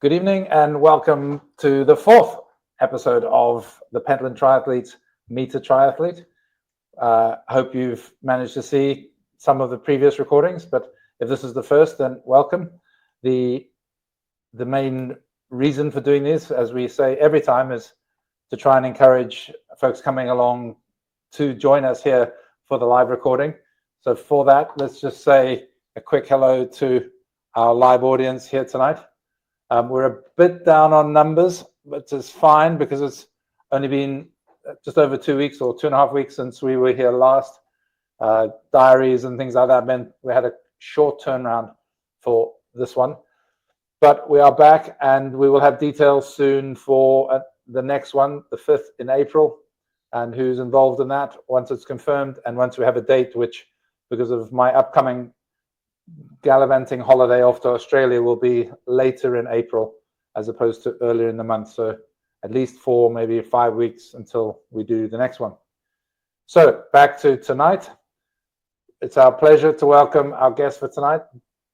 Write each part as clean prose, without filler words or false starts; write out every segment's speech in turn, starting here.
Good evening and welcome to the fourth episode of the Pentland Triathlete Meet a Triathlete. Hope you've managed to see some of the previous recordings, but if this is the first, then welcome. The main reason for doing this, as we say every time, is to try and encourage folks coming along to join us here for the live recording. So for that, let's just say a quick hello to our live audience here tonight. We're a bit down on numbers, but it's fine because it's only been just over 2 weeks or 2.5 weeks since we were here last. Diaries and things like that meant we had a short turnaround for this one. But we are back and we will have details soon for the next one, the 5th in April, and who's involved in that once it's confirmed and once we have a date, which, because of my upcoming gallivanting holiday off to Australia, will be later in April as opposed to earlier in the month. So at least 4, maybe 5 weeks until we do the next one. So back to tonight. It's our pleasure to welcome our guest for tonight,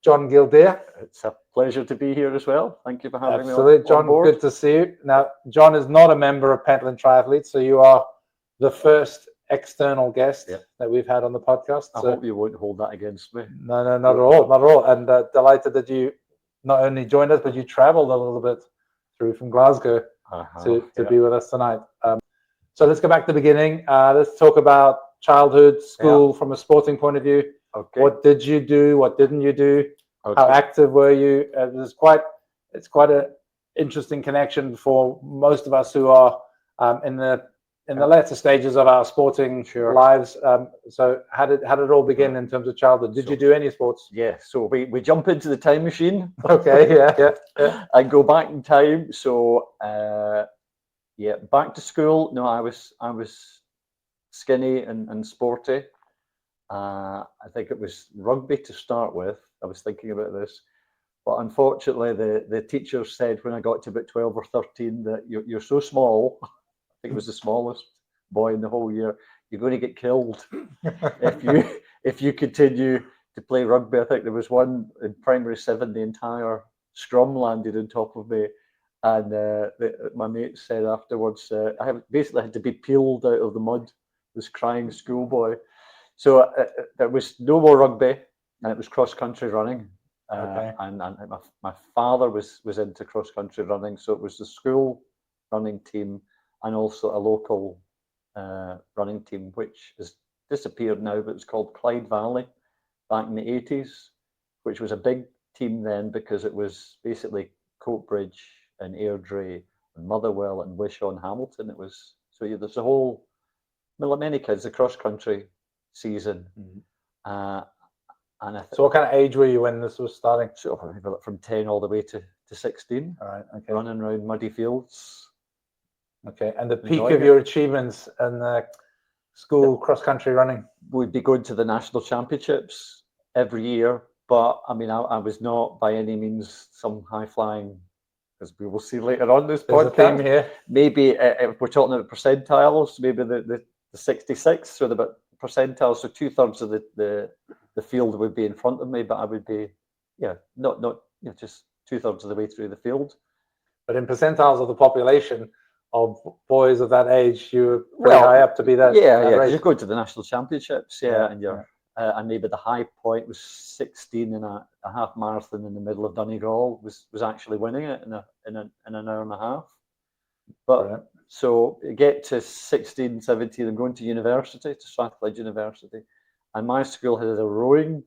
John Gildea. It's a pleasure to be here as well. Thank you for having me Absolutely, John, board. good to see you. Now, John is not a member of Pentland Triathlete, so you are the first external guest that we've had on the podcast. I hope you won't hold that against me. No, not at all, not at all. And delighted that you not only joined us, but you traveled a little bit through from Glasgow to be with us tonight. So let's go back to the beginning. Let's talk about childhood, school from a sporting point of view. Okay. What did you do? What didn't you do? Okay. How active were you? It's quite an interesting connection for most of us who are in the later stages of our sporting lives. So how did it all begin in terms of childhood? Did you do any sports? Yeah, so we jump into the time machine. Okay, yeah. And go back in time. So back to school. No, I was skinny and sporty. I think it was rugby to start with. I was thinking about this, but unfortunately the teacher said when I got to about 12 or 13 that you're so small. I think it was the smallest boy in the whole year. You're going to get killed if you continue to play rugby. I think there was one in primary 7. The entire scrum landed on top of me, and my mate said afterwards, I basically had to be peeled out of the mud. This crying schoolboy. So there was no more rugby, and it was cross country running. And my father was into cross country running, so it was the school running team and also a local running team, which has disappeared now, but it's called Clyde Valley back in the 80s, which was a big team then because it was basically Coatbridge and Airdrie and Motherwell and Wishaw and Hamilton. It was there's a whole many kids, the cross country season. So what kind of age were you when this was starting? So from 10 all the way to 16. All right, okay. Running around muddy fields. Okay, and the peak of your achievements in the school cross-country running? We'd be going to the national championships every year, but I mean, I was not by any means some high-flying, as we will see later on this podcast. There's a theme here. Maybe if we're talking about percentiles, maybe the 66 or the percentiles, so 2/3 of the field would be in front of me, but I would be, not just 2/3 of the way through the field. But in percentiles of the population of boys of that age, you were pretty high up to be that. You're going to the national championships, and you're and maybe the high point was 16 in a half marathon in the middle of Donegal. Was actually winning it in an hour and a half. But so you get to 16, 17, I'm going to university, to Strathclyde University, and my school had a rowing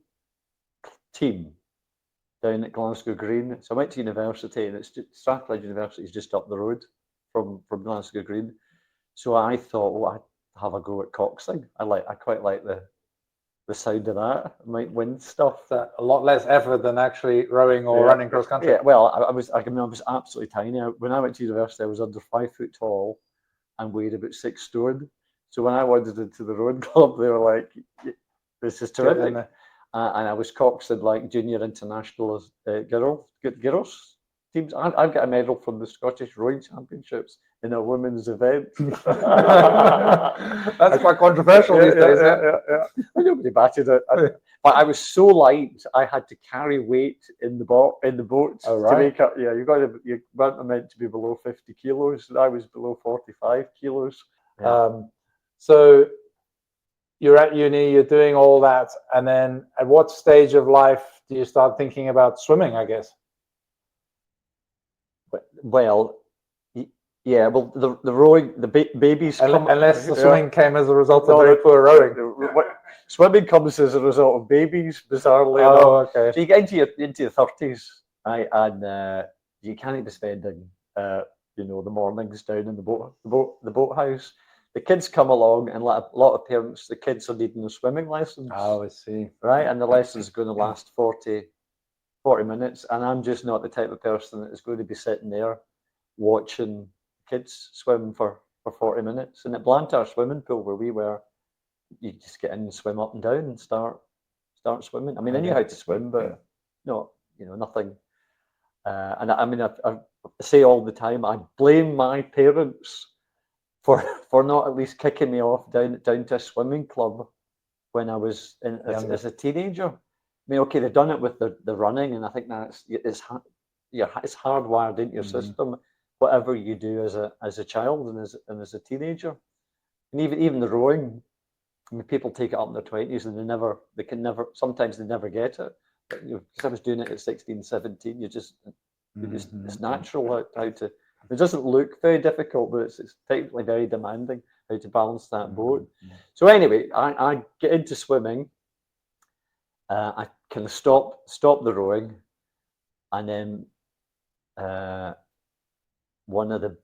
team down at Glasgow Green. So I went to university, and Strathclyde University is just up the road from Glasgow Green. So I thought, I'd have a go at coxing. I quite like the sound of that. I might win stuff. A lot less effort than actually rowing or running cross country. Yeah, well, I was absolutely tiny. When I went to university, I was under 5 foot tall and weighed about 6 stone. So when I wandered into the rowing club, they were like, "This is terrific." And I was coxed like junior international girls. teams. I've got a medal from the Scottish Rowing Championships in a women's event. That's quite controversial these days. Yeah. Nobody batted it. But I was so light, I had to carry weight in the boat Oh, to right. make up. Yeah, you weren't meant to be below 50 kilos. I was below 45 kilos. Yeah. So you're at uni, you're doing all that, and then at what stage of life do you start thinking about swimming, I guess? Well, yeah. Well, the rowing, the babies come. Unless the swimming came as a result of very poor rowing. Swimming comes as a result of babies, bizarrely enough. Oh, okay. So you get into your 30s, right, and you can't be spending the mornings down in the boathouse. The kids come along, and like a lot of parents, the kids are needing the swimming lessons. Oh, I see. Right, and the lesson's going to last 40 minutes, and I'm just not the type of person that is going to be sitting there watching kids swim for 40 minutes. And at Blantyre swimming pool where we were, you just get in and swim up and down and start swimming. I mean, I knew how to swim, but nothing. And I mean, I say all the time, I blame my parents for not at least kicking me off down to a swimming club when I was as a teenager. I mean, okay, they've done it with the running, and I think it's hardwired into your system. Whatever you do as a child and as a teenager, and even the rowing. I mean, people take it up in their 20s and sometimes they never get it. But, because I was doing it at 16, 17, it's natural how to. It doesn't look very difficult, but it's technically very demanding how to balance that boat. So anyway, I get into swimming. I kind of stop the rowing, and then one of the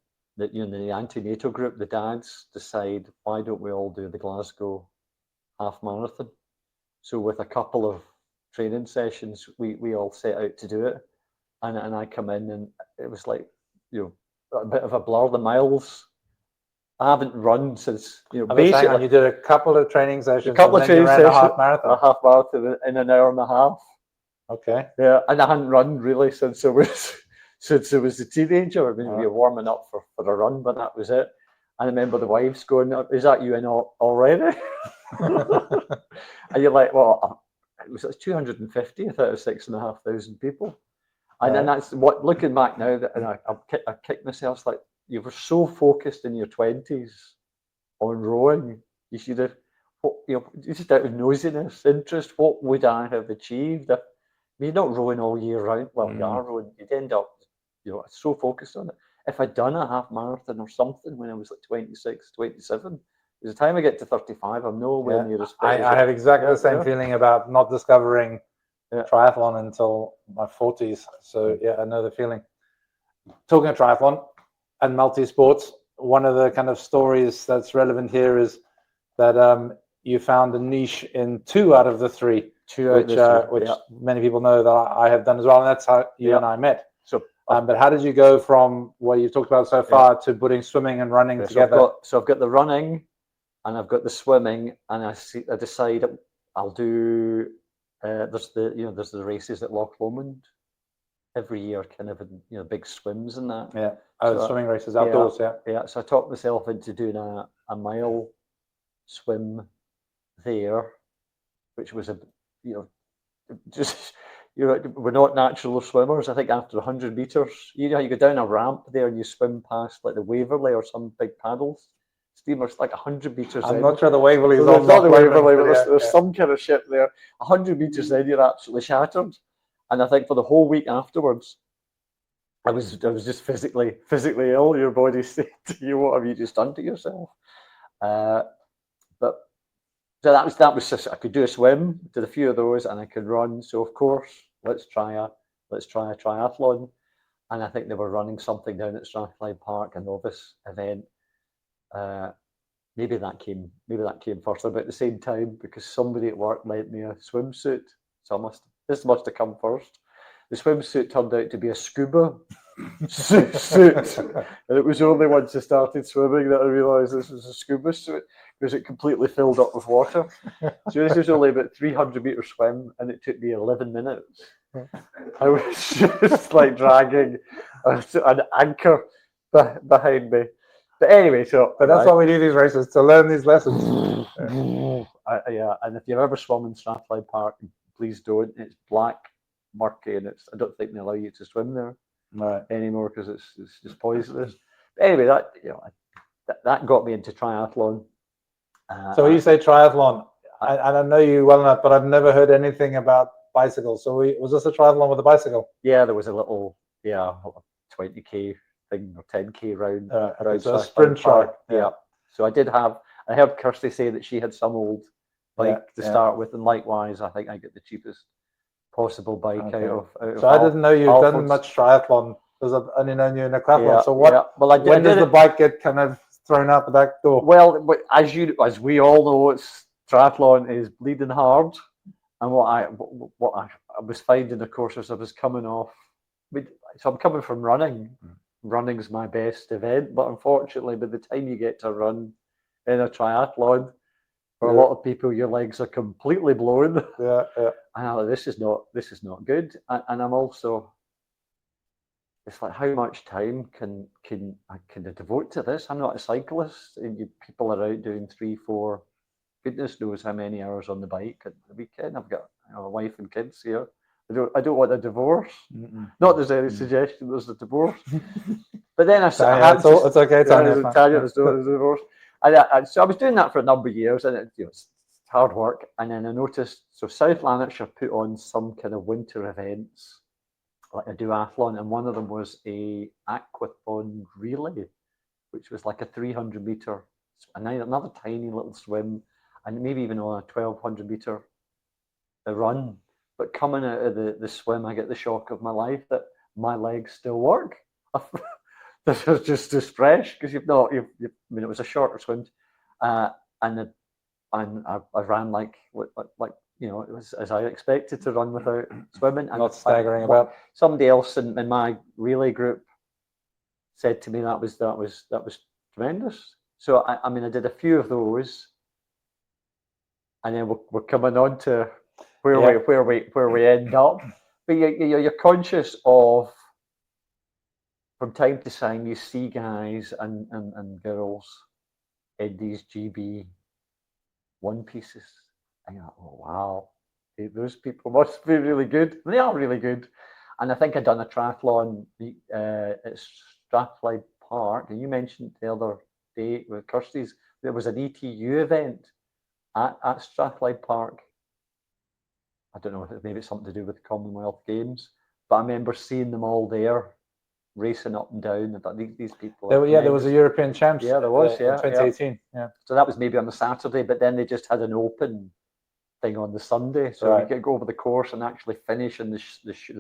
antenatal group, the dads, decide, why don't we all do the Glasgow half marathon? So with a couple of training sessions, we all set out to do it, and I come in, and it was like a bit of a blur. The miles, I haven't run since Basically, you did a couple of training sessions, a couple of training sessions, a half marathon in an hour and a half. Okay. Yeah, and I hadn't run really since I was a teenager. I mean, we were warming up for a run, but that was it. I remember the wives going, "Is that you in already?" And you're like, "Well, it was 250 out of 6,500 people." And then that's what, looking back now, and I kicked myself, like, you were so focused in your 20s on rowing. You should have, just out of nosiness, interest, what would I have achieved if you're not rowing all year round? Well, you are rowing. You'd end up, so focused on it. If I'd done a half marathon or something when I was like 26, 27, by the time I get to 35, I'm nowhere near as fit. I have exactly the same feeling about not discovering triathlon until my 40s. So yeah, I know the feeling. Talking of triathlon and multi-sports, one of the kind of stories that's relevant here is that you found a niche in 2 out of the 3, which many people know that I have done as well, and that's how you and I met. So, but how did you go from what you've talked about so far to putting swimming and running together? So I've got the running, and I've got the swimming, and I decide I'll do. There's the races at Loch Lomond every year, kind of big swims and that. Yeah. So, swimming races outdoors. Yeah. So I talked myself into doing a mile swim there, which was we're not natural swimmers. I think after 100 meters, you go down a ramp there and you swim past like the Waverley or some big paddles steamers, like 100 meters. I'm not sure the Waverley is on not the Waverley, but there's some kind of ship there. 100 meters in, you're absolutely shattered. And I think for the whole week afterwards, I was just physically ill. Your body said to you, "What have you just done to yourself?" But so that was just, I could do a swim, did a few of those, and I could run. So of course, let's try a triathlon. And I think they were running something down at Strathclyde Park, a novice event. Maybe that came first about the same time, because somebody at work lent me a swimsuit. So this must have come first. The swimsuit turned out to be a scuba suit, and it was only once I started swimming that I realised this was a scuba suit. because it completely filled up with water. So this was only about 300-meter swim, and it took me 11 minutes. I was just like dragging an anchor behind me. But anyway, so But that's why we do these races, to learn these lessons. yeah, and if you've ever swum in Strathclyde Park, please don't. It's black, murky, and I don't think they allow you to swim there anymore because it's just poisonous. But anyway, that got me into triathlon. So you say triathlon, and I know you well enough, but I've never heard anything about bicycles. So was this a triathlon with a bicycle? Yeah, there was a little 20k thing or 10k round. Okay, so a sprint track. Yeah. So I heard Kirsty say that she had some old bike to start with, and likewise, I think I get the cheapest possible bike out of. So I didn't know you'd done much triathlon because I've only known you in a triathlon. So when does the bike get kind of thrown out the back door? Well, as we all know, it's triathlon is bleeding hard, and what I was finding, of course, as I was coming off. So I'm coming from running. Running's my best event, but unfortunately, by the time you get to run in a triathlon, for a lot of people, your legs are completely blown. Yeah. And I'm like, this is not good. And I'm also, it's like, how much time can I devote to this? I'm not a cyclist, and people are out doing 3-4, goodness knows how many hours on the bike at the weekend. I've got a wife and kids here. I don't want a divorce. Not there's any suggestion there's a divorce. But then it's okay, Tanya. There's a divorce. So I was doing that for a number of years, and it's hard work. And then I noticed, so South Lanarkshire put on some kind of winter events, like a duathlon, and one of them was a aquathon relay, which was like a 300-meter, another tiny little swim, and maybe even on a 1,200-meter run. But coming out of the swim, I get the shock of my life that my legs still work. This was just as fresh because it was a shorter swim, and I ran like it was as I expected to run without swimming. And not staggering about. Somebody else in my relay group said to me that was tremendous. So I did a few of those, and then we're coming on to where we end up. But you're conscious of, from time to time, you see guys and girls in these GB one pieces, and you're like, oh wow, those people must be really good. They are really good. And I think I'd done a triathlon at Strathclyde Park, and you mentioned the other day with Kirsty's, there was an ETU event at Strathclyde Park. I don't know if maybe it's something to do with the Commonwealth Games, but I remember seeing them all there, racing up and down. I thought these people. There was a European Champs. Yeah, there was. In 2018. Yeah. So that was maybe on the Saturday, but then they just had an open thing on the Sunday, so we could go over the course and actually finish in the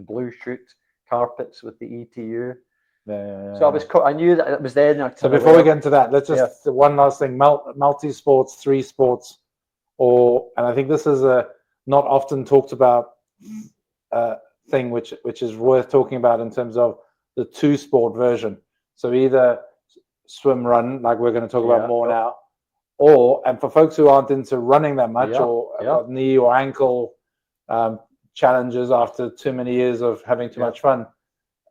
blue chute carpets with the ETU. So I knew that it was then. So before we get into that, let's just one last thing: multi-sports, 3 sports, and I think this is a not often talked about thing, which is worth talking about in terms of the 2-sport version. So either swim, run, like we're going to talk about more now, and for folks who aren't into running that much or got knee or ankle challenges after too many years of having too much fun.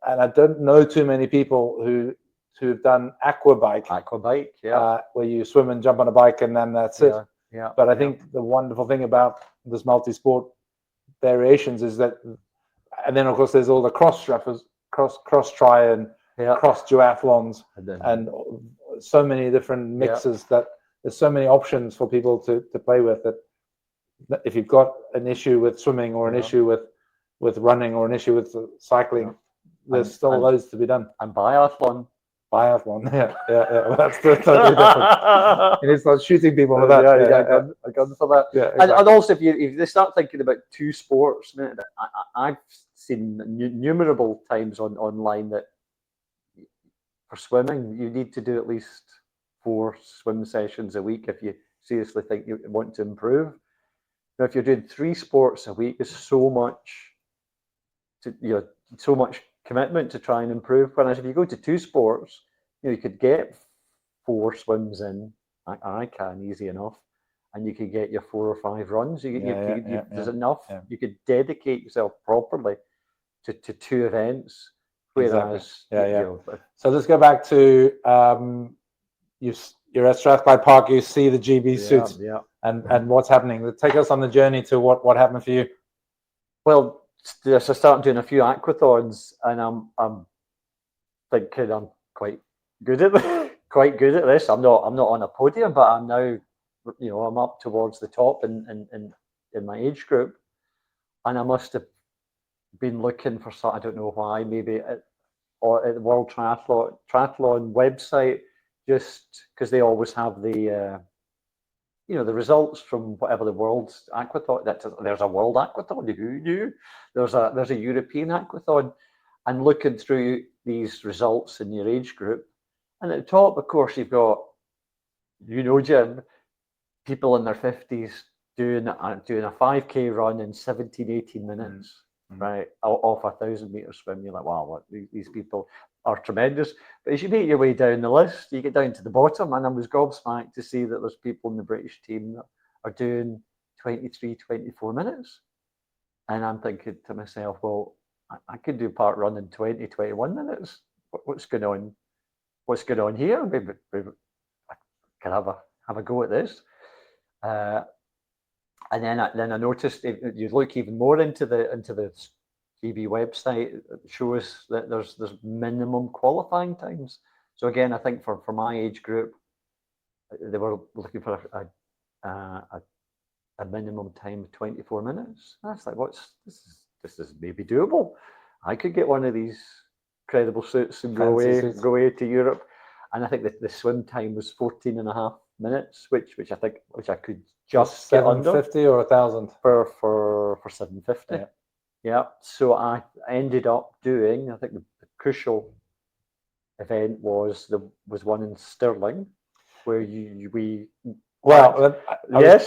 And I don't know too many people who've done aquabike, where you swim and jump on a bike and then that's it. But I think the wonderful thing about this multi-sport variations is that, and then of course there's all the cross tri and cross duathlons and so many different mixes that there's so many options for people to play with, that if you've got an issue with swimming or an issue with running or an issue with cycling, there's still loads to be done. And biathlon, well, that's totally different. And it's not shooting people with that. A gun for that. Yeah, exactly. And also, if they start thinking about 2 sports, I've seen innumerable times online that for swimming you need to do at least 4 swim sessions a week if you seriously think you want to improve. Now, if you're doing 3 sports a week, there's so much commitment to try and improve. Whereas if you go to 2 sports, you could get 4 swims in, I can easy enough, and you could get your 4 or 5 runs. There's enough. Yeah. You could dedicate yourself properly to 2 events. Exactly. Whereas, Yeah. So let's go back to you're at Strathclyde Park. You see the GB suits, and what's happening. Take us on the journey to what happened for you. Well, so I started doing a few aquathons, and I'm thinking I'm quite good at this. I'm not on a podium, but I'm now, I'm up towards the top in my age group, and I must have been looking for I don't know why, maybe at the World Triathlon website, just because they always have the the results from whatever the world's aquathon. There's a world aquathon. Who knew? There's a European aquathon, and looking through these results in your age group, and at the top, of course, you've got Jim, people in their 50s doing a 5K run in 17, 18 minutes, right, off a 1,000-meter swim. You're like, wow, these people are tremendous. But as you make your way down the list, you get down to the bottom, and I was gobsmacked to see that there's people in the British team that are doing 23, 24 minutes. And I'm thinking to myself, well, I could do part run in 20, 21 minutes. What's going on? What's going on here? Maybe I can have a go at this. And then I noticed, if you look even more into the GB website, it shows that there's minimum qualifying times. So again, I think for my age group, they were looking for a minimum time of 24 minutes. And I was like, this is maybe doable. I could get one of these credible suits and go away to Europe. And I think that the swim time was 14.5 minutes, which I could just get under. 750 or 1,000 for 750. Yeah. So I ended up doing, I think the crucial event was one in Stirling, where I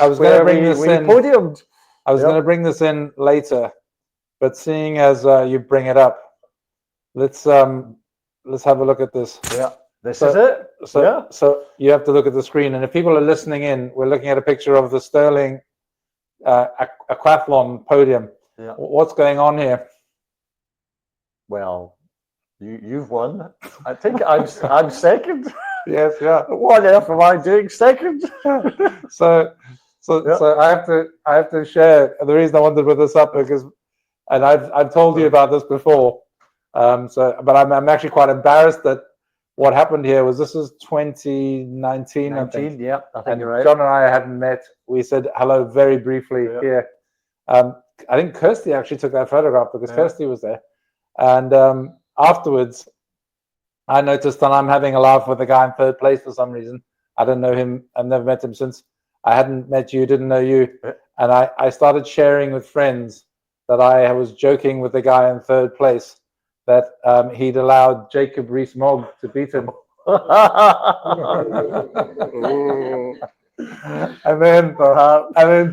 was going to bring this in. Podiumed. I was going to bring this in later, but seeing as you bring it up, let's have a look at this. Yeah. This is it. So you have to look at the screen, and if people are listening in, we're looking at a picture of the Stirling aquathlon podium. Yeah. What's going on here? Well, you've won. I think I'm second. Yes, yeah. What on earth am I doing second? So I have to share the reason I wanted to put this up because, and I've told you about this before. But I'm actually quite embarrassed that what happened here was this is 2019, I think. Yeah, I think you're right. John and I hadn't met. We said hello very briefly here. I think Kirsty actually took that photograph because Kirsty was there. And afterwards, I noticed that I'm having a laugh with the guy in 3rd place for some reason. I don't know him. I've never met him since. I hadn't met you, didn't know you. And I started sharing with friends that I was joking with the guy in 3rd place that he'd allowed Jacob Rees-Mogg to beat him. and then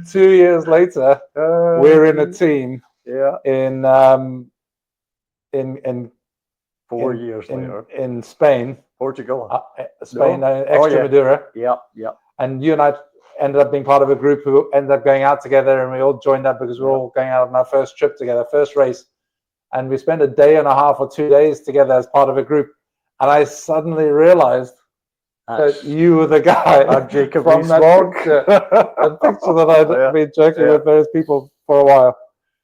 2 years later, we're in a team. Yeah. In 4 years later in Spain, Portugal, Extremadura. Yeah. And you and I ended up being part of a group who ended up going out together, and we all joined up because we were all going out on our first trip together, first race. And we spent a day and a half or 2 days together as part of a group. And I suddenly realized that you were the guy from that picture that I'd been joking with those people for a while.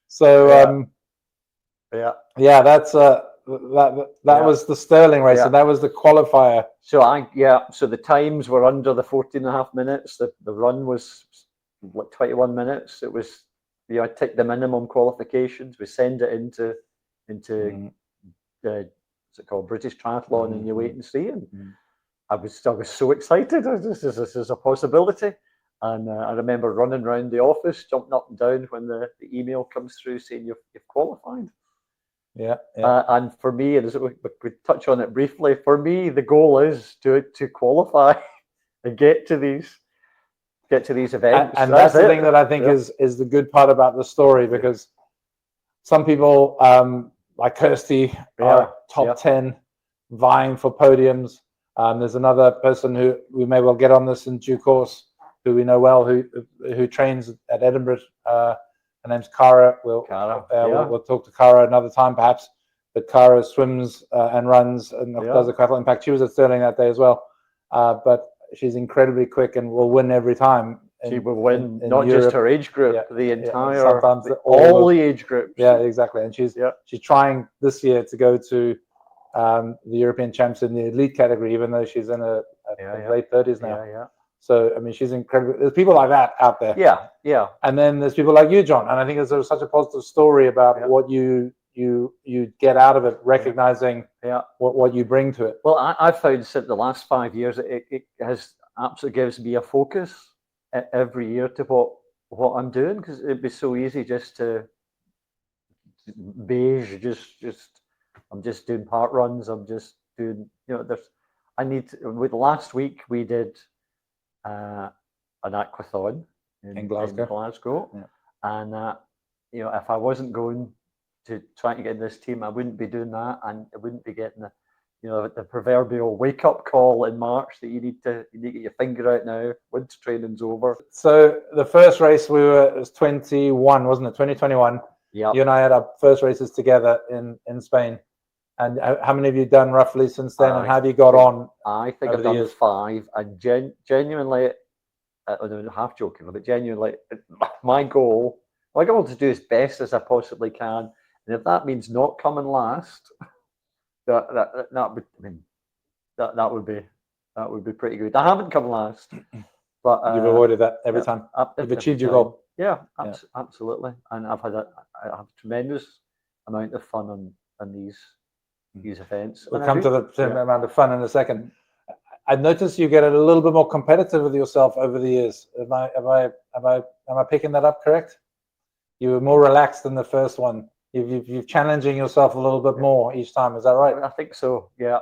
So that's that was the Stirling race, and that was the qualifier. So the times were under the 14.5 minutes. The run was 21 minutes. It was I take the minimum qualifications. We send it into what's it called, British Triathlon, and you wait and see. And I was so excited. This is a possibility. And I remember running around the office, jumping up and down when the email comes through saying you've qualified. Yeah. And for me, and we touch on it briefly, for me, the goal is to qualify and get to these events. And that's the thing that I think is the good part about the story, because some people like Kirsty are top 10 vying for podiums. There's another person who we may well get on this in due course, who we know well, who trains at Edinburgh. Her name's Cara. We'll talk to Cara another time, perhaps. But Cara swims and runs and does a triathlon. In fact, she was at Stirling that day as well. But she's incredibly quick and will win every time. She will win in not Europe. just her age group, the entire, sometimes all the age groups. Yeah, exactly. And she's trying this year to go to the European champs in the elite category, even though she's in her late 30s now. So, I mean, she's incredible. There's people like that out there. Yeah. And then there's people like you, John. And I think there's such a positive story about what you get out of it, recognizing what you bring to it. Well, I've found since the last 5 years, it has absolutely gives me a focus every year to what I'm doing, because it'd be so easy just to beige, I'm just doing part runs. I'm just doing, with last week we did an aquathon in Glasgow. And if I wasn't going to try to get in this team, I wouldn't be doing that, and I wouldn't be getting the proverbial wake up call in March that you need to get your finger out now. Winter training's over. So the first race it was 21, wasn't it? 2021. Yeah. You and I had our first races together in Spain. And how many have you done roughly since then? And how have you got on? I think I've done 5. And genuinely, half joking, but genuinely, my goal to do as best as I possibly can. And if that means not coming last, that would be pretty good. I haven't come last, but you've avoided that every time. You've achieved your goal. Yeah, absolutely. And I have a tremendous amount of fun on these events. We'll come to the same amount of fun in a second. I've noticed you get a little bit more competitive with yourself over the years. Am I picking that up correct? You were more relaxed than the first one. You're challenging yourself a little bit more each time. Is that right? I think so. Yeah.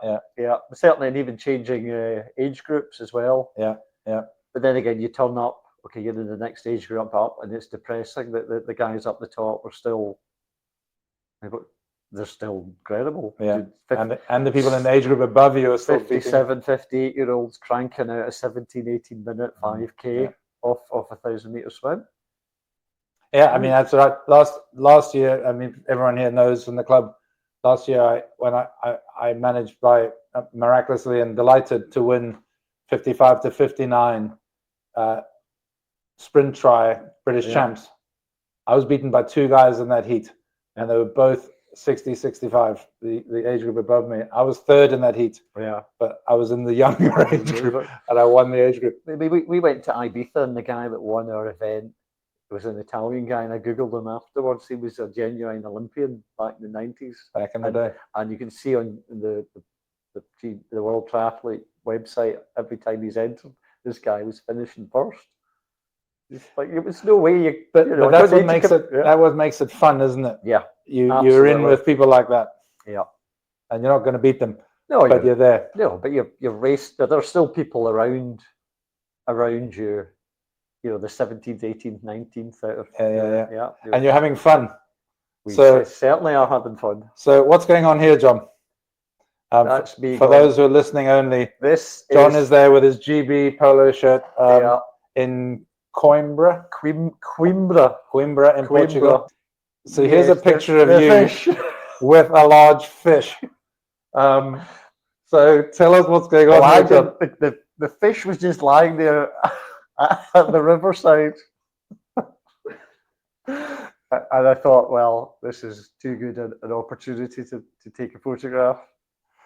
Certainly, and even changing age groups as well. Yeah. But then again, you turn up. Okay, you're in the next age group up, and it's depressing that the guys up the top are still. They're still incredible. Yeah. And the people in the age group above you are still 57, 58-year-olds cranking out a 17, 18 minute 5K off 1,000 meter swim. Yeah, I mean, that's right. Last year, I mean, everyone here knows from the club, last year when I managed by miraculously and delighted to win 55 to 59 sprint try British champs. I was beaten by 2 guys in that heat, and they were both 60, 65, the age group above me. I was 3rd in that heat, but I was in the younger age group, and I won the age group. We went to Ibiza, and the guy that won our event was an Italian guy, and I googled him afterwards. He was a genuine Olympian back in the 90s. Back in the day. And you can see on the World Triathlete website, every time he's entered, this guy was finishing first. It's like, it was no way but that's what makes it. That what makes it fun, isn't it? Yeah, you're in with people like that. Yeah, and you're not going to beat them. No, but you're there. No, but you're raced. There are still people around you. The 17th, 18th, 19th. Yeah. And you're having fun. We certainly are having fun. So what's going on here, John? That's me. For those who are listening only, John is there with his GB polo shirt in Coimbra in Portugal. So here's a picture of you with a large fish. So tell us what's going on here. The fish was just lying there at the riverside. And I thought, well, this is too good an opportunity to take a photograph.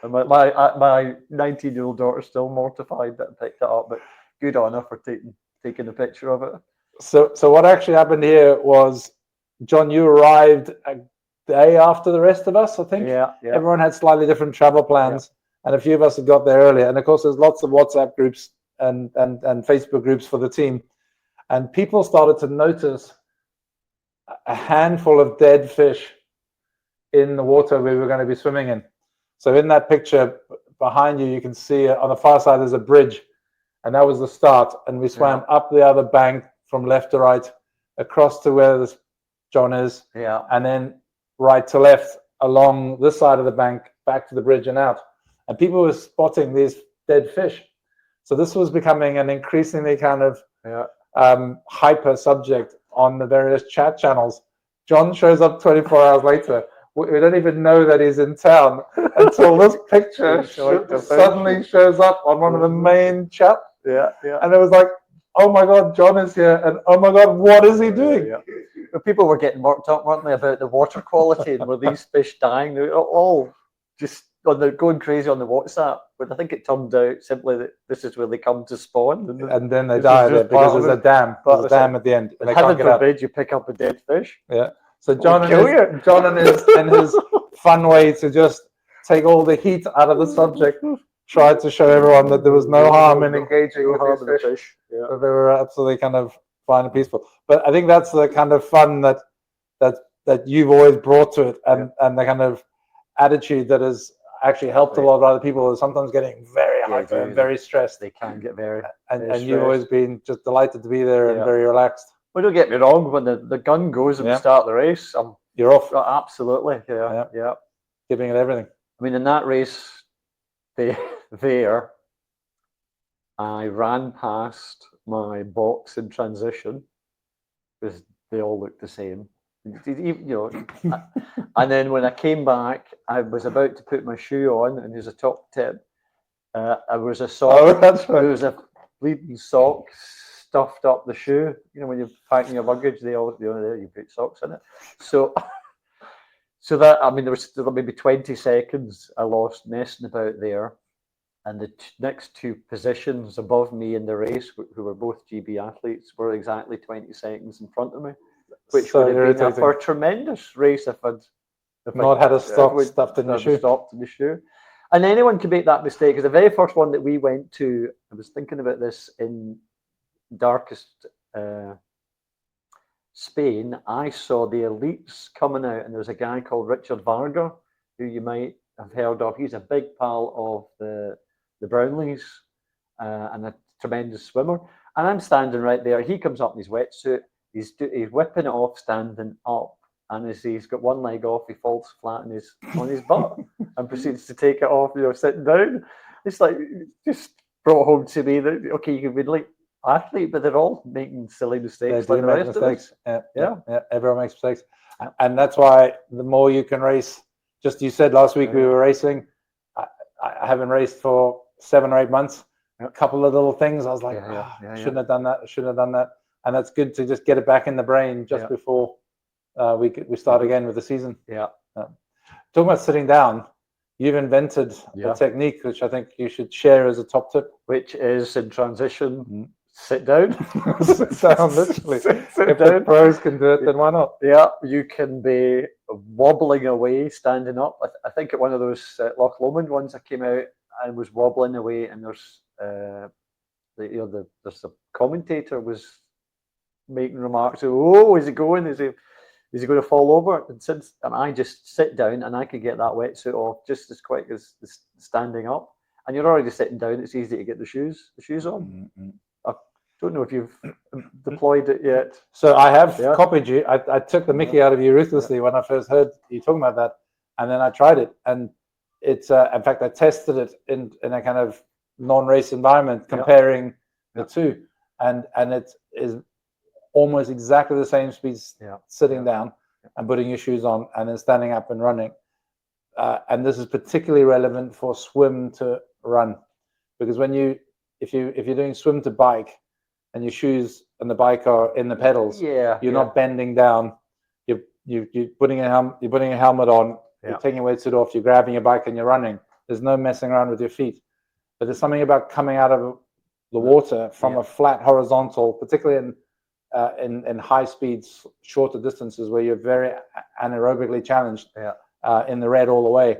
And my 19-year-old daughter's still mortified that I picked it up, but good on her for taking a picture of it. So what actually happened here was, John, you arrived a day after the rest of us, I think. Yeah. Everyone had slightly different travel plans, and a few of us had got there earlier. And of course, there's lots of WhatsApp groups and Facebook groups for the team, and people started to notice a handful of dead fish in the water we were going to be swimming in. So in that picture behind you, you can see on the far side there's a bridge, and that was the start. And we swam up the other bank from left to right, across to where this John is, and then right to left along this side of the bank, back to the bridge and out. And people were spotting these dead fish. So this was becoming an increasingly kind of hyper subject on the various chat channels. John shows up 24 hours later. We don't even know that he's in town until this picture suddenly shows up on one of the main chat. And it was like, oh my God, John is here. And oh my God, what is he doing? But people were getting worked up, weren't they, about the water quality and were these fish dying? They were all just going crazy on the WhatsApp. But I think it turned out simply that this is where they come to spawn. And then they die there because there's a dam. There's a dam at the end. But heaven forbid you pick up a dead fish. Yeah. So John and his fun way to just take all the heat out of the subject, tried to show everyone that there was no harm in engaging with these fish. That they were absolutely kind of fine and peaceful. But I think that's the kind of fun that you've always brought to it, and the kind of attitude that has actually helped a lot of other people who are sometimes getting very hyper and very stressed. They can get very and you've always been just delighted to be there and very relaxed. Well, don't get me wrong, when the gun goes and we start the race, you're off. Absolutely, yeah. Giving it everything. I mean, in that race there, I ran past my box in transition because they all looked the same. And then when I came back, I was about to put my shoe on, and there's a top tip. There was a sock. Oh, that's right. There was a bleeding sock stuffed up the shoe. When you're packing your luggage, they all you put socks in it. So that, I mean, there was still maybe 20 seconds I lost messing about there, and the next two positions above me in the race, who were both GB athletes, were exactly 20 seconds in front of me, which would have been a tremendous race if I'd not had a stock stuffed in the shoe. And anyone can make that mistake. Because the very first one that we went to, I was thinking about this in darkest Spain. I saw the elites coming out, and there's a guy called Richard Varga, who you might have heard of. He's a big pal of the Brownlees and a tremendous swimmer. And I'm standing right there. He comes up in his wetsuit. He's whipping it off standing up. And as he's got one leg off, he falls flat on his butt and proceeds to take it off, sitting down. It's like, just brought home to me that, okay, you can be like athlete, but they're all making silly mistakes. They do make mistakes. Yeah. Everyone makes mistakes. And that's why the more you can race, just you said last week we were racing. I haven't raced for 7 or 8 months. A couple of little things, I was like, shouldn't have done that. And that's good to just get it back in the brain just before we start again with the season. Talking about sitting down, you've invented a technique which I think you should share as a top tip, which is in transition. Sit down. Sit down, literally. If the pros can do it, then why not? Yeah, you can be wobbling away, standing up. I think at one of those Loch Lomond ones, I came out and was wobbling away, and there's there's a commentator was making remarks. Oh, is he going? Is he going to fall over? And I just sit down, and I can get that wetsuit off just as quick as standing up. And you're already sitting down. It's easy to get the shoes on. I don't know if you've deployed it yet. So I have copied you. I took the mickey out of you ruthlessly when I first heard you talking about that, and then I tried it, and it's in fact I tested it in a kind of non-race environment, comparing the two, and it is almost exactly the same speed sitting down and putting your shoes on, and then standing up and running. And this is particularly relevant for swim to run, because if you're doing swim to bike, and your shoes and the bike are in the pedals, you're not bending down. You're putting a helmet on. You're taking your wetsuit off. You're grabbing your bike and you're running. There's no messing around with your feet. But there's something about coming out of the water from a flat horizontal, particularly in high speeds, shorter distances where you're very anaerobically challenged in the red all the way.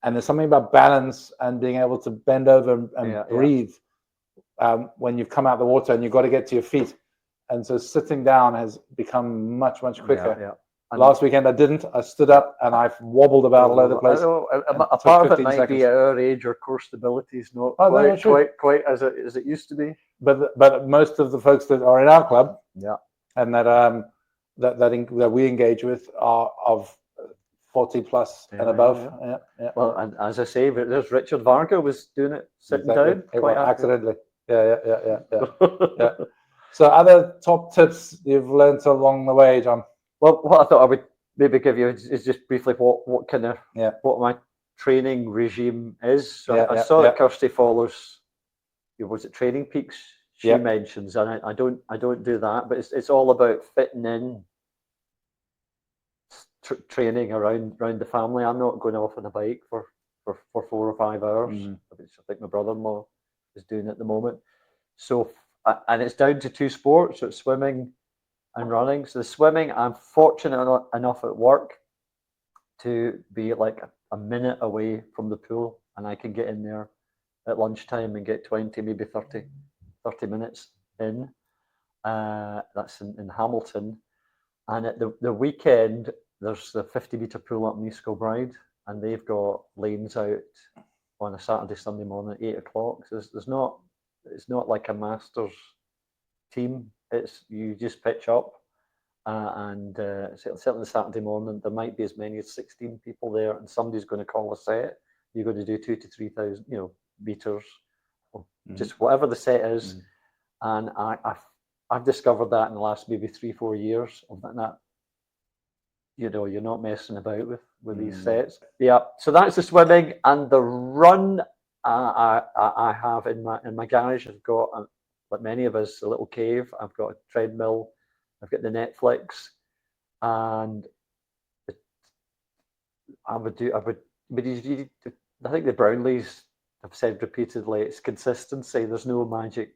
And there's something about balance and being able to bend over and breathe when you've come out of the water and you've got to get to your feet. And so sitting down has become much quicker. Last weekend I didn't. I stood up and I've wobbled about all over the place. A part of it might be at our age, our core stability is not quite as it used to be. But most of the folks that are in our club, and that we engage with, are of 40 plus Yeah, and above. yeah. Yeah, yeah. Well, and as I say, there's Richard Varga was doing it sitting Exactly. down. Well, Quite active. accidentally. Yeah. Yeah. So other top tips you've learned along the way, John? Well, what I thought I would maybe give you is just briefly what kind of what my training regime is. So I saw that Kirsty follows. Was it Training Peaks? She mentions, and I don't do that, but it's all about fitting in training around the family. I'm not going off on a bike for 4 or 5 hours, which I think my brother-in-law is doing at the moment. So, and it's down to 2 sports, so it's swimming and running. So the swimming, I'm fortunate enough at work to be like a minute away from the pool, and I can get in there at lunchtime and get 20, maybe 30 minutes in. That's in Hamilton. And at the weekend, there's the 50-metre pool up in East Kilbride, and they've got lanes out on a Saturday, Sunday morning at 8 o'clock. So it's not like a masters team. It's you just pitch up, and certainly Saturday morning there might be as many as 16 people there, and somebody's going to call a set. You're going to do 2,000 to 3,000, meters, or just whatever the set is. And I've discovered that in the last maybe 3-4 years of that. You're not messing about with these sets. Yeah. So that's the swimming, and the run. I have in my garage. I've got, like many of us, a little cave. I've got a treadmill. I've got the Netflix, and I would. But I think the Brownlees have said repeatedly, it's consistency. There's no magic.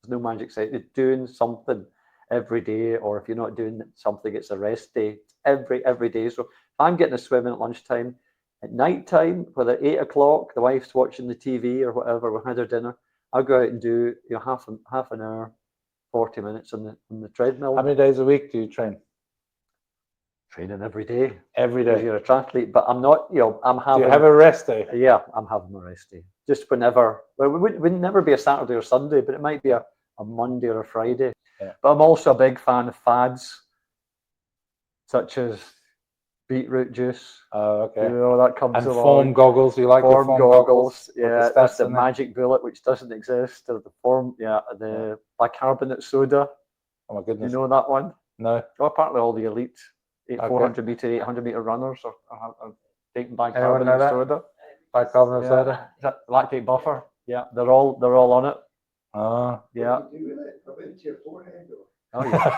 There's no magic set. You're doing something every day, or if you're not doing something, it's a rest day. Every day. So if I'm getting a swim in at lunchtime, at night time, whether 8 o'clock, the wife's watching the TV or whatever, we had her dinner, I'll go out and do half an hour, 40 minutes on the treadmill. How many days a week do you train? Training every day. Every day. Because you're a triathlete, but I'm not. I'm having. Do you have a rest day? Yeah, I'm having a rest day. Just whenever. Well, it would never be a Saturday or Sunday, but it might be a Monday or a Friday. Yeah. But I'm also a big fan of fads, such as beetroot juice. Oh, okay. That comes and along. Form goggles. You like form the form goggles? Yeah, that's the in magic bullet, which doesn't exist. Or the form, the bicarbonate soda. Oh my goodness. You know that one? No. Well, apparently all the elite 400 meter, 800 meter runners are taking Anyone know bicarbonate that? soda. Bicarbonate soda. Lactate buffer. Yeah, they're all on it. Oh. Yeah. What do you do with it? Rub it into your forehead or? Oh yeah.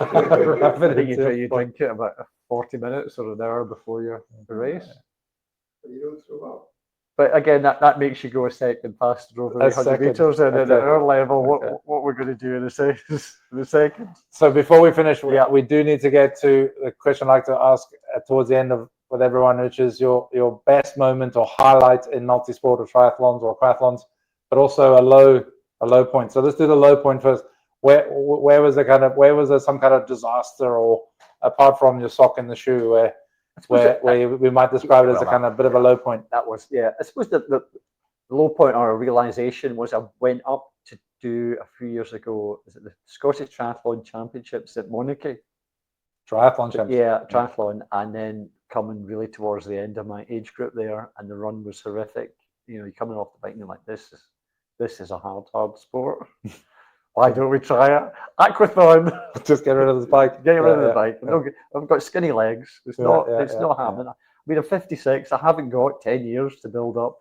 Rub it I think into you drink it about 40 minutes or an hour before your race. But you don't throw up. But again, that makes you go a second faster over 800 meters, and then at our level, what we're going to do in a second. So before we finish, we do need to get to the question I like to ask towards the end with everyone, which is your best moment or highlight in multi-sport or triathlons, but also a low point. So let's do the low point first. Where was there some kind of disaster, or apart from your sock in the shoe, where we might describe it as a kind of bit of a low point? That was, I suppose the low point or realization was I went up to do a few years ago, is it the Scottish Triathlon Championships at Monarchy? Triathlon Championships. Yeah, triathlon, and then coming really towards the end of my age group there, and the run was horrific. You're coming off the bike and you're like, this is a hard sport. Why don't we try it? Aquathon. Just get rid of the bike. Get rid of the bike. I've got skinny legs. It's not happening. I mean, I'm 56. I haven't got 10 years to build up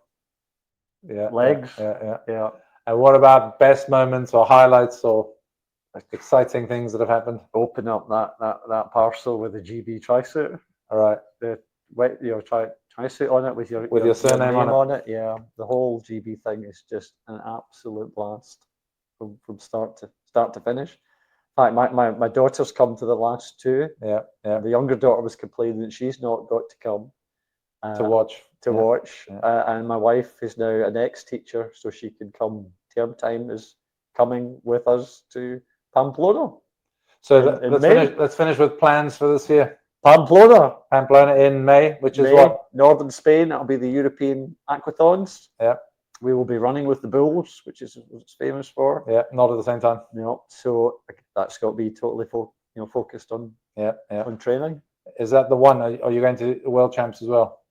legs. Yeah. And what about best moments or highlights or exciting things that have happened? Open up that parcel with the GB tri-suit. All right. Tri-suit on it with your surname on it. Yeah. The whole GB thing is just an absolute blast from start to finish. In fact, my daughter's come to the last 2. Yeah. The younger daughter was complaining that she's not got to come to watch. Yeah. And my wife is now an ex-teacher, so she can come term time, is coming with us to Pamplona. So let's finish with plans for this year. Pamplona in May, which is May, what? Northern Spain. That'll be the European aquathons. Yeah. We will be running with the Bulls, which is what it's famous for. Yeah, not at the same time. So that's got to be totally focused on on training. Is that the one? Are you going to World Champs as well?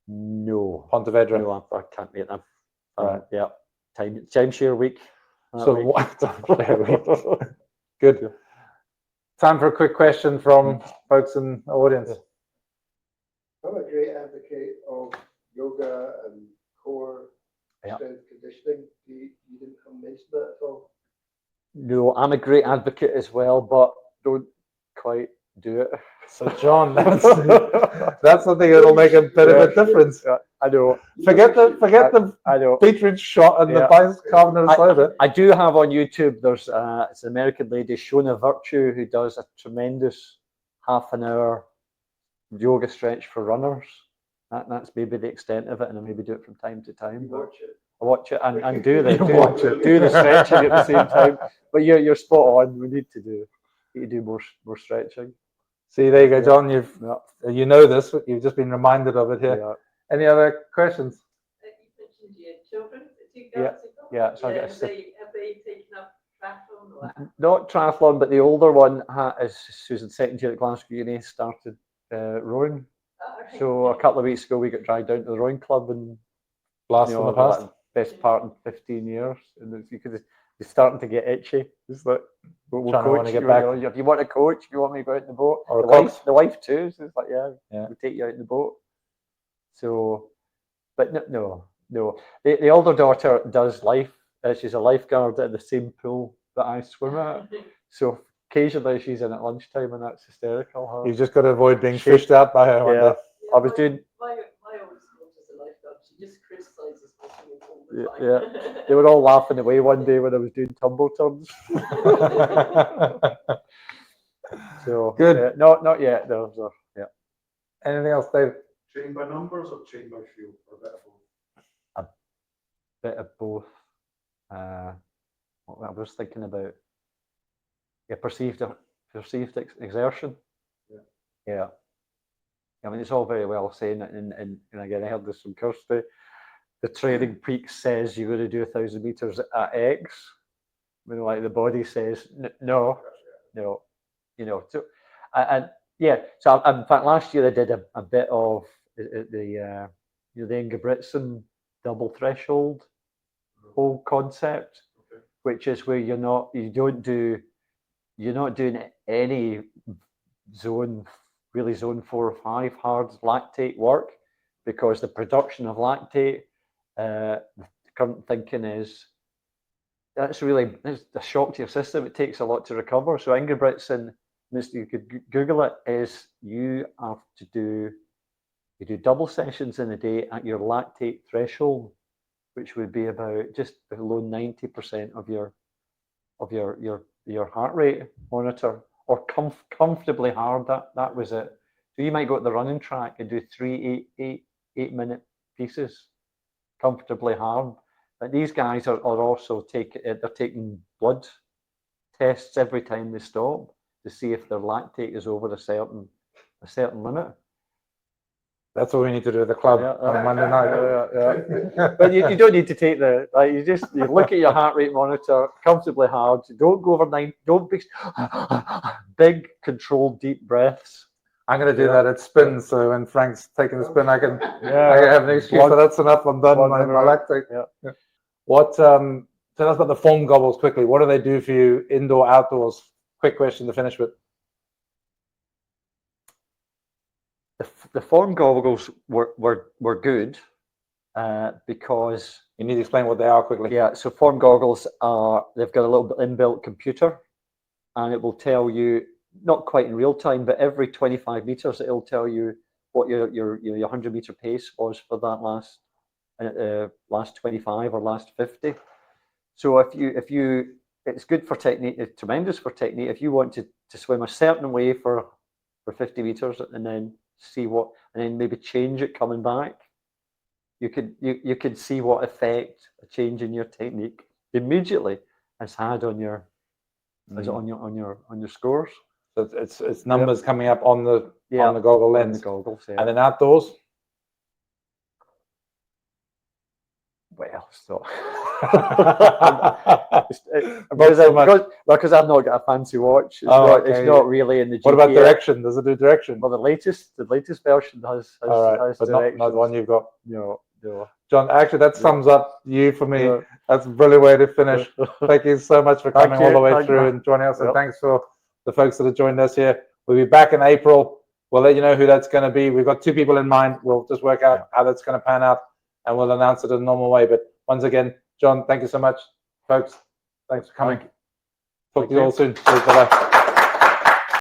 No, Pontevedra. no, I can't make that. Right. Yeah, timeshare week. that So week. what? Timeshare week. Good. Time for a quick question from folks in the audience. I'm a great advocate of yoga and core Yeah. strength conditioning. You didn't mention that at all. No, I'm a great advocate as well, but don't quite do it. So John, that's something that'll make a bit of a difference. I know. Forget the I know. beetroot shot and the Yeah. bicarbonate soda. I do have on YouTube. There's it's an American lady, Shona Virtue, who does a tremendous half-an-hour yoga stretch for runners. That's maybe the extent of it, and I maybe do it from time to time. You watch it. I watch it and do Watch it. do the stretching at the same time. But you're spot on. We need to do more stretching. See, there you go, Yeah. John. Yeah. You know this. You've just been reminded of it here. Yeah. Any other questions? You mentioned your children, the two Yeah, girls you've got. yeah, so I got a have they taken up triathlon or that? Not triathlon, but the older one is who's in second year at Glasgow Uni, started rowing. Oh, okay. So a couple of weeks ago, we got dragged down to the rowing club, and Blast from the past. like, best part in 15 years, and you're starting to get itchy. It's like, we'll Trying to coach wanna get you, back. if you want to coach, if you want me to go out in the boat, Or a the wife too. So it's like, yeah, Yeah. we'll take you out in the boat. So, but no. The older daughter does she's a lifeguard at the same pool that I swim at. So occasionally she's in at lunchtime, and that's hysterical. You've just got to avoid being She- fished out by her one Yeah. day. I was doing- My oldest daughter's a lifeguard. She just criticises my swimming all the Yeah, time. They were all laughing away one day when I was doing tumble turns. So Good. not yet. No. Yeah. Anything else, Dave? Trained by numbers or trained by feel, or a bit of both? Bit of both. What I was thinking about. Yeah, perceived exertion. Yeah. I mean, it's all very well saying it, and again, I heard this from Kirsty. The training peak says you're going to do 1,000 meters at X. Like the body says no. So and yeah. So in fact, last year I did a bit of the Ingebrigtsen double threshold whole concept, which is where you're not doing any zone 4 or 5 hard lactate work, because the production of lactate, the current thinking is that's a shock to your system. It takes a lot to recover. So Ingebrigtsen, you could Google it, is you do double sessions in a day at your lactate threshold, which would be about just below 90% of your heart rate monitor, or comfortably hard. That was it. So you might go to the running track and do 3 8-minute pieces, comfortably hard. But these guys are also taking blood tests every time they stop to see if their lactate is over a certain limit. That's what we need to do at the club on Monday night. But you don't need to take you look at your heart rate monitor comfortably hard. Don't go over 9. Don't be big, controlled, deep breaths. I'm going to do that at spin. So when Frank's taking the spin, I can have an excuse. So that's enough. I'm done. My lactate. Yeah. What? Tell us about the foam goggles quickly. What do they do for you, indoor, outdoors? Quick question to finish with. The foam goggles were good because You need to explain what they are quickly. yeah. So foam goggles they've got a little bit inbuilt computer, and it will tell you, not quite in real time, but every 25 meters it'll tell you what your 100-meter pace was for that last 25 or last 50. So if you it's good for technique. It's tremendous for technique. If you want to swim a certain way for 50 meters and then and then maybe change it coming back, you could see what effect a change in your technique immediately has had on your scores. So it's numbers coming up on the goggle lens. The goggles, yeah. And then outdoors. Well, so Because I've not got a fancy watch. It's not really in the GPS. What about direction? Does it do direction? Well, the latest version has All right, has but not the directions. one you've got. No. John, actually, that sums up you for me. Yeah. That's a brilliant way to finish. Thank you so much for coming all the way through and joining us. And Yep. thanks for the folks that have joined us here. We'll be back in April. We'll let you know who that's going to be. We've got 2 people in mind. We'll just work out how that's going to pan out, and we'll announce it in a normal way. But once again, John, thank you so much. Folks, thanks for coming. Talk to you all soon. Cheers, bye-bye.